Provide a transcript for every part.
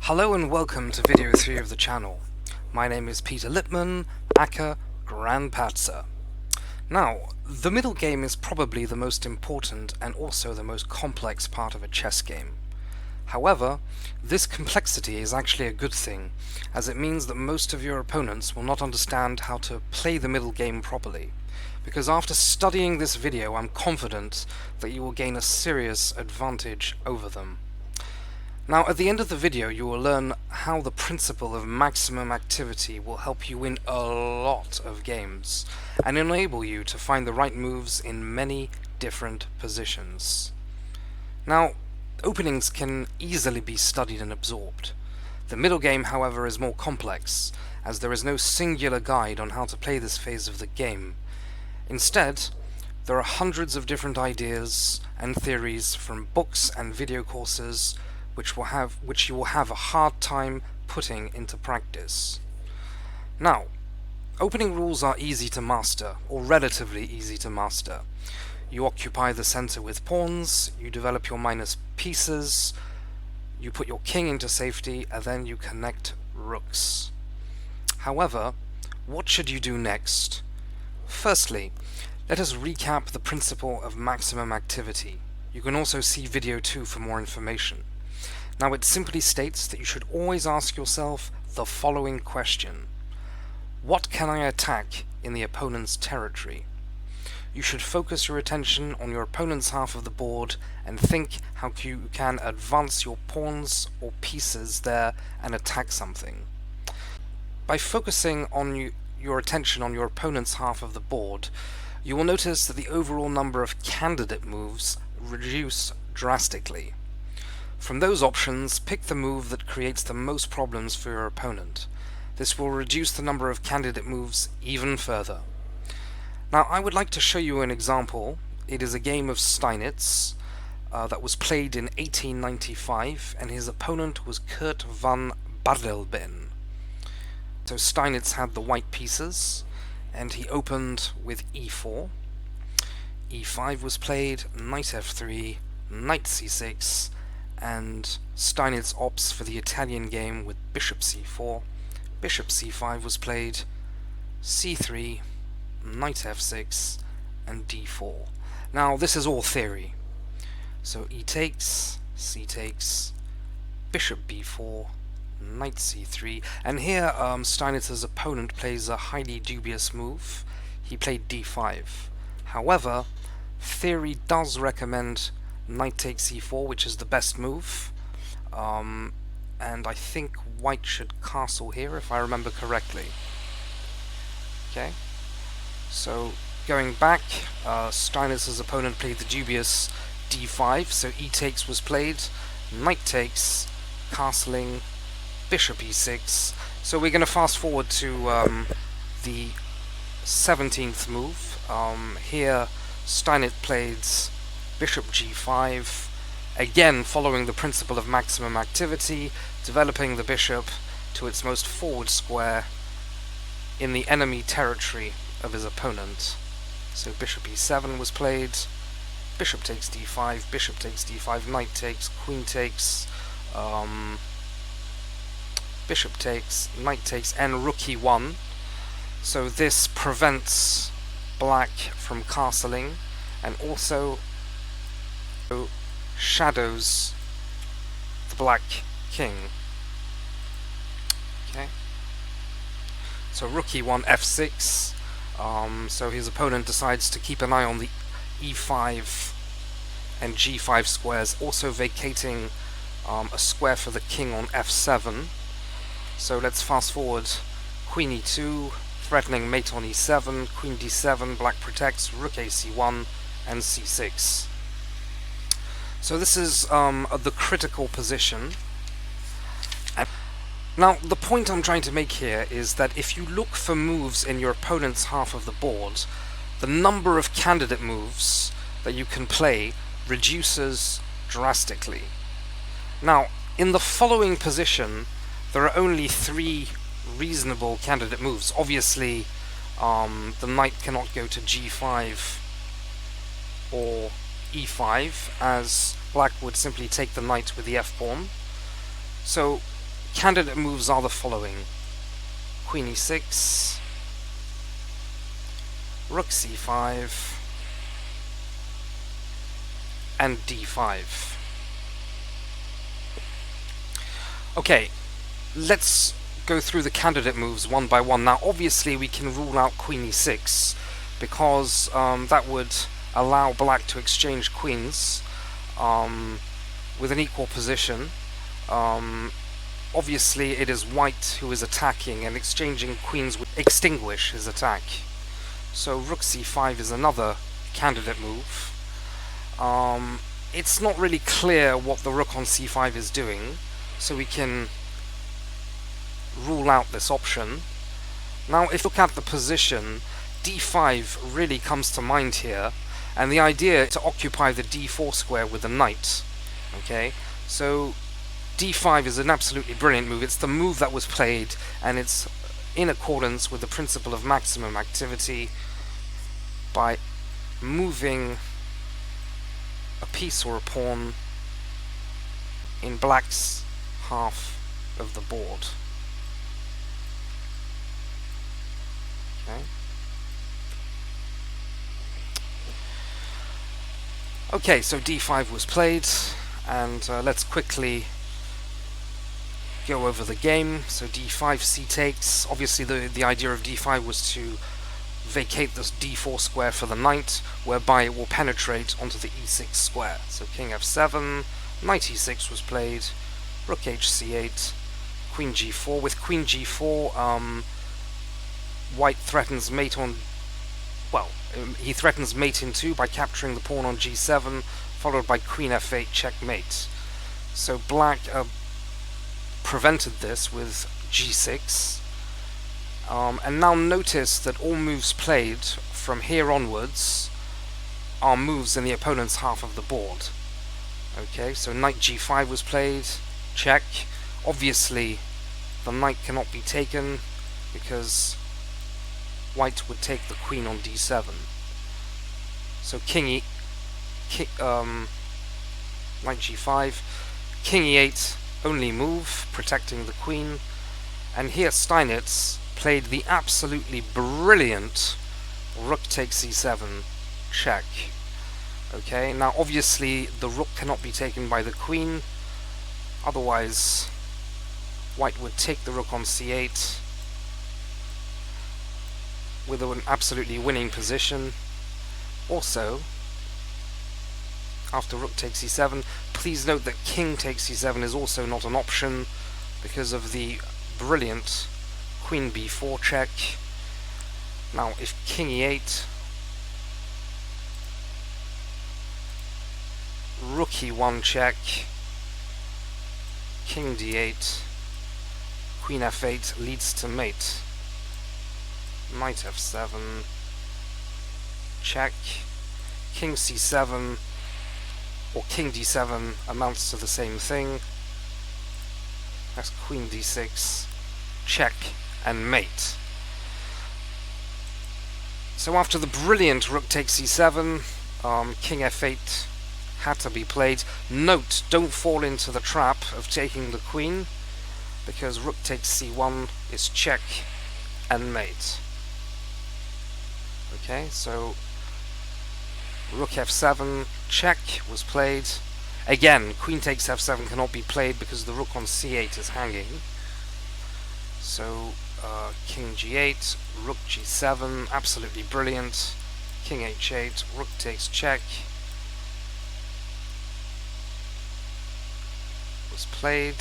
Hello and welcome to video 3 of the channel. My name is Peter Lippmann, aka Grandpatzer. Now, the middle game is probably the most important and also the most complex part of a chess game. However, this complexity is actually a good thing, as it means that most of your opponents will not understand how to play the middle game properly. Because after studying this video, I'm confident that you will gain a serious advantage over them. Now, at the end of the video, you will learn how the principle of maximum activity will help you win a lot of games and enable you to find the right moves in many different positions. Now, openings can easily be studied and absorbed. The middle game, however, is more complex, as there is no singular guide on how to play this phase of the game. Instead, there are hundreds of different ideas and theories from books and video courses which you will have a hard time putting into practice. Now, opening rules are easy to master, or relatively easy to master. You occupy the center with pawns, you develop your minus pieces, you put your king into safety, and then you connect rooks. However, what should you do next? Firstly, let us recap the principle of maximum activity. You can also see video 2 for more information. Now, it simply states that you should always ask yourself the following question: what can I attack in the opponent's territory? You should focus your attention on your opponent's half of the board and think how you can advance your pawns or pieces there and attack something. By focusing on your attention on your opponent's half of the board, you will notice that the overall number of candidate moves reduce drastically. From those options, pick the move that creates the most problems for your opponent. This will reduce the number of candidate moves even further. Now, I would like to show you an example. It is a game of Steinitz that was played in 1895, and his opponent was Kurt van Bardelben. So Steinitz had the white pieces, and he opened with e4. e5 was played, knight f3, knight c6, and Steinitz opts for the Italian game with bishop c4, bishop c5 was played, c3, knight f6, and d4. Now, this is all theory. So e takes, c takes, bishop b4, knight c3, and here Steinitz's opponent plays a highly dubious move. He played d5. However, theory does recommend knight takes e4, which is the best move, and I think white should castle here if I remember correctly. Okay, so going back, Steinitz's opponent played the dubious d5, so e takes was played, knight takes, castling, bishop e6. So we're going to fast forward to the 17th move. Here Steinitz played bishop g5, again following the principle of maximum activity, developing the bishop to its most forward square in the enemy territory of his opponent. So bishop e7 was played, bishop takes d5, bishop takes d5, knight takes, queen takes, bishop takes, knight takes, and rook e1. So this prevents black from castling, and also shadows the black king. Okay, so rook e1, f6. So his opponent decides to keep an eye on the e5 and g5 squares, also vacating a square for the king on f7. So let's fast forward. Queen e2, threatening mate on e7, queen d7, black protects, rook ac1, and c6. So this is the critical position. Now, the point I'm trying to make here is that if you look for moves in your opponent's half of the board, the number of candidate moves that you can play reduces drastically. Now, in the following position, there are only 3 reasonable candidate moves. Obviously, the knight cannot go to g5 or e5, as black would simply take the knight with the f-pawn. So candidate moves are the following: Queen e6, Rook c5, and d5. Okay, let's go through the candidate moves one by one. Now, obviously, we can rule out Queen e6 because that would allow black to exchange queens with an equal position. Obviously, it is white who is attacking, and exchanging queens would extinguish his attack. So Rook c5 is another candidate move. It's not really clear what the Rook on c5 is doing, so we can rule out this option. Now, if you look at the position, d5 really comes to mind here, and the idea is to occupy the d4 square with the knight. Okay, so d5 is an absolutely brilliant move. It's the move that was played, and it's in accordance with the principle of maximum activity by moving a piece or a pawn in black's half of the board. Okay, so d5 was played, and let's quickly go over the game. So d5, c takes. Obviously the idea of d5 was to vacate this d4 square for the knight, whereby it will penetrate onto the e6 square. So king f7, knight e6 was played, rook hc8, queen g4. With queen g4, white threatens mate on, well, he threatens mate in 2 by capturing the pawn on g7, followed by queen f8 checkmate. So black prevented this with g6. And now notice that all moves played from here onwards are moves in the opponent's half of the board. Okay, so knight g5 was played, check. Obviously, the knight cannot be taken because white would take the queen on d7. So knight g5, king e8, only move, protecting the queen. And here Steinitz played the absolutely brilliant rook takes c7, check. Okay, now obviously the rook cannot be taken by the queen, otherwise white would take the rook on c8 with an absolutely winning position. Also, after rook takes c7, please note that king takes c7 is also not an option because of the brilliant queen b4 check. Now if king e8, rook e1 check, king d8, queen f8 leads to mate, knight f7, check, king c7, or king d7 amounts to the same thing. That's queen d6, check, and mate. So after the brilliant rook takes c7, king f8 had to be played. Note, don't fall into the trap of taking the queen, because rook takes c1 is check and mate. Okay, so rook f7, check was played. Again, queen takes f7 cannot be played because the rook on c8 is hanging. So king g8, rook g7, absolutely brilliant. King h8, rook takes check was played.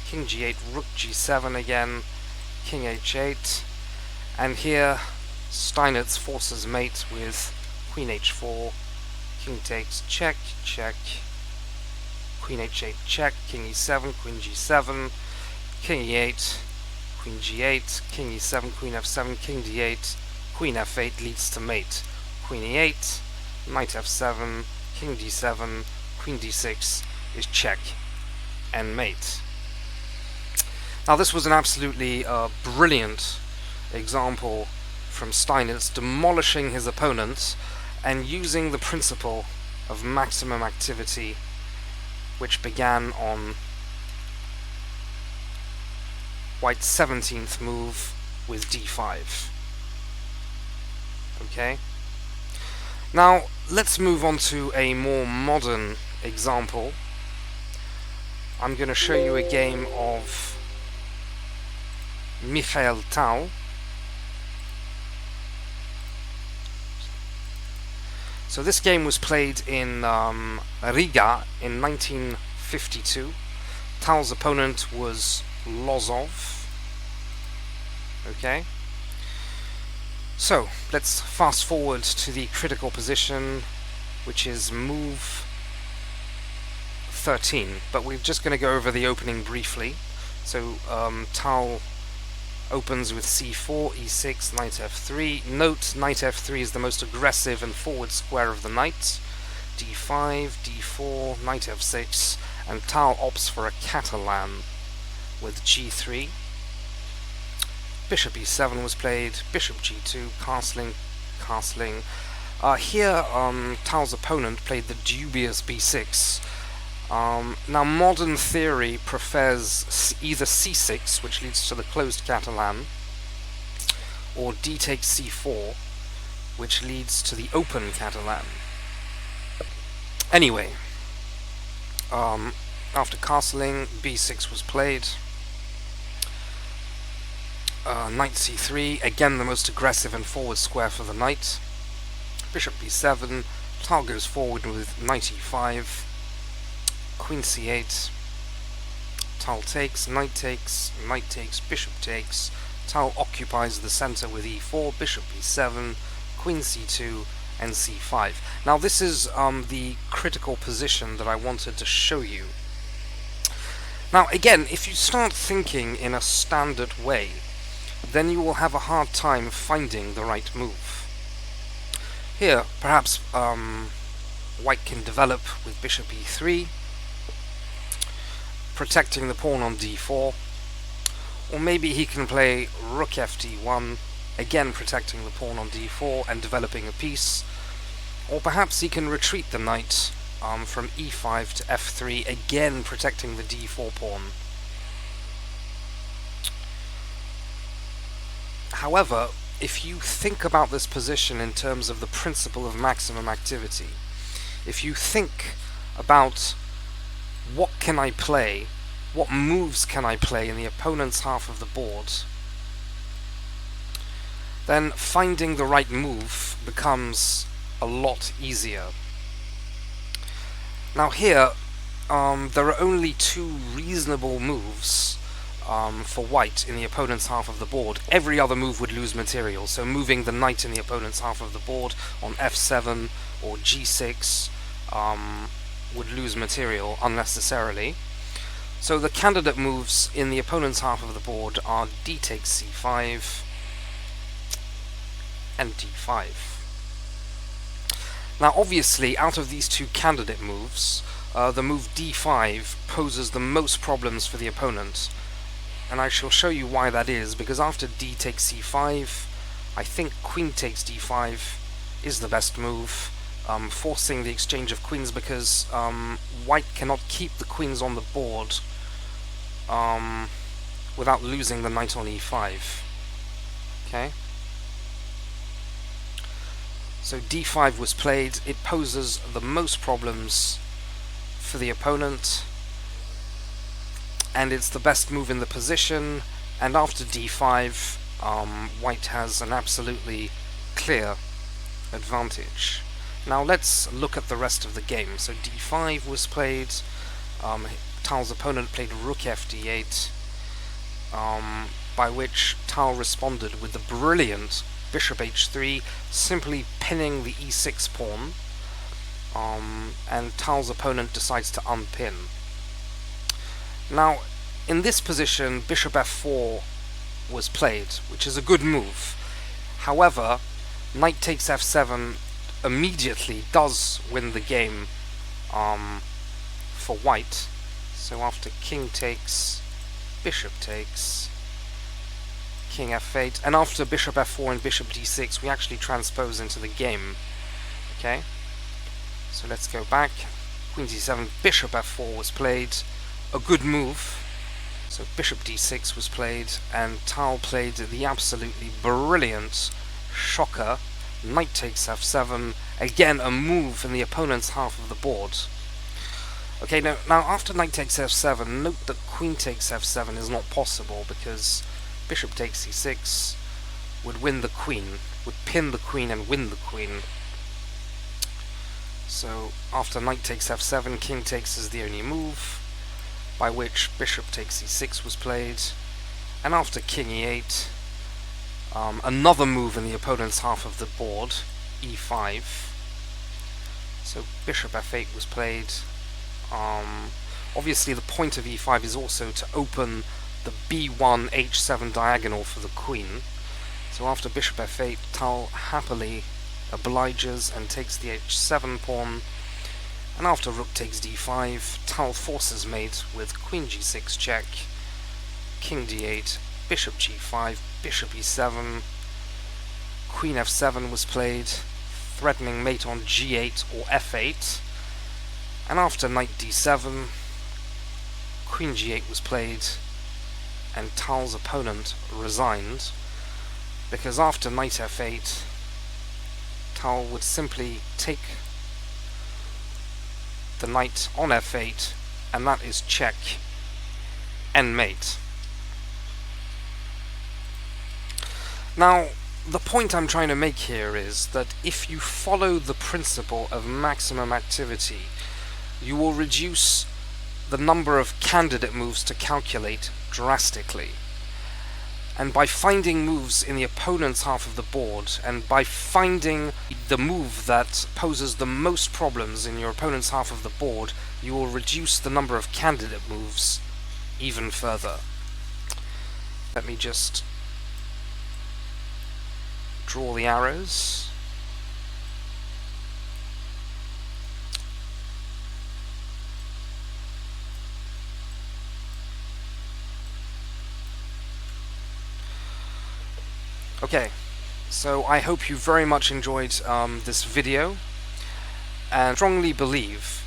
King g8, rook g7 again, king h8, and here Steinitz forces mate with queen h4, king takes check, check, queen h8 check, king e7, queen g7, king e8, queen g8, king e7, queen f7, king d8, queen f8 leads to mate, queen e8, knight f7, king d7, queen d6 is check and mate. Now this was an absolutely brilliant example from Steinitz, demolishing his opponents and using the principle of maximum activity, which began on white's 17th move with d5. Okay. Now, let's move on to a more modern example. I'm going to show you a game of Mikhail Tal. So this game was played in Riga in 1952. Tal's opponent was Lozov. Okay. So, let's fast forward to the critical position, which is move 13. But we're just going to go over the opening briefly. So, Tal opens with c4, e6, knight f3. Note, knight f3 is the most aggressive and forward square of the knight. d5, d4, knight f6, and Tal opts for a Catalan with g3. Bishop e7 was played, bishop g2, castling. Here, Tal's opponent played the dubious b6. Now, modern theory prefers either c6, which leads to the closed Catalan, or d takes c4, which leads to the open Catalan. Anyway, after castling, b6 was played. Knight c3, again the most aggressive and forward square for the knight. Bishop b7, Tal goes forward with knight e5, queen c8, Tal takes, knight takes, bishop takes, Tal occupies the center with e4, bishop e7, queen c2, and c5. Now this is the critical position that I wanted to show you. Now again, if you start thinking in a standard way, then you will have a hard time finding the right move. Here, perhaps white can develop with bishop e3, protecting the pawn on d4, or maybe he can play rook ft1, again protecting the pawn on d4 and developing a piece, or perhaps he can retreat the knight from e5 to f3, again protecting the d4 pawn. However, if you think about this position in terms of the principle of maximum activity, if you think about what can I play, what moves can I play in the opponent's half of the board, then finding the right move becomes a lot easier. Now here, there are only two reasonable moves for white in the opponent's half of the board. Every other move would lose material, so moving the knight in the opponent's half of the board on f7 or g6 would lose material unnecessarily. So the candidate moves in the opponent's half of the board are d takes c5 and d5. Now obviously, out of these two candidate moves, the move d5 poses the most problems for the opponent. And I shall show you why that is, because after d takes c5, I think queen takes d5 is the best move, forcing the exchange of queens, because white cannot keep the queens on the board without losing the knight on e5. Okay? So d5 was played. It poses the most problems for the opponent, and it's the best move in the position, and after d5, white has an absolutely clear advantage. Now let's look at the rest of the game. So d5 was played, Tal's opponent played rook fd8, by which Tal responded with the brilliant bishop h3, simply pinning the e6 pawn, and Tal's opponent decides to unpin. Now, in this position, bishop f4 was played, which is a good move. However, knight takes f7 immediately does win the game for white. So after king takes, bishop takes, king f8, and after bishop f4 and bishop d6, we actually transpose into the game. Okay? So let's go back. Queen d7, bishop f4 was played. A good move. So bishop d6 was played, and Tal played the absolutely brilliant shocker, knight takes f7, again a move in the opponent's half of the board. Okay, now after knight takes f7, note that queen takes f7 is not possible, because bishop takes c6 would win the queen, would pin the queen and win the queen. So after knight takes f7, king takes is the only move, by which bishop takes e6 was played, and after king e8, another move in the opponent's half of the board, e5. So bishop f8 was played. Obviously the point of e5 is also to open the b1 h7 diagonal for the queen. So after bishop f8, Tal happily obliges and takes the h7 pawn, and after rook takes d5, Tal forces mate with queen g6 check, king d8, bishop g5, bishop e7, queen f7 was played, threatening mate on g8 or f8, and after knight d7, queen g8 was played, and Tal's opponent resigned, because after knight f8, Tal would simply take the knight on f8, and that is check, and mate. Now, the point I'm trying to make here is that if you follow the principle of maximum activity, you will reduce the number of candidate moves to calculate drastically. And by finding moves in the opponent's half of the board, and by finding the move that poses the most problems in your opponent's half of the board, you will reduce the number of candidate moves even further. Let me just draw the arrows. Okay, so I hope you very much enjoyed this video, and strongly believe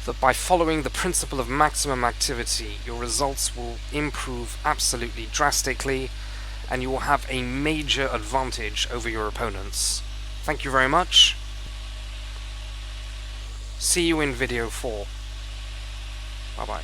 that by following the principle of maximum activity, your results will improve absolutely drastically, and you will have a major advantage over your opponents. Thank you very much. See you in video 4. Bye-bye.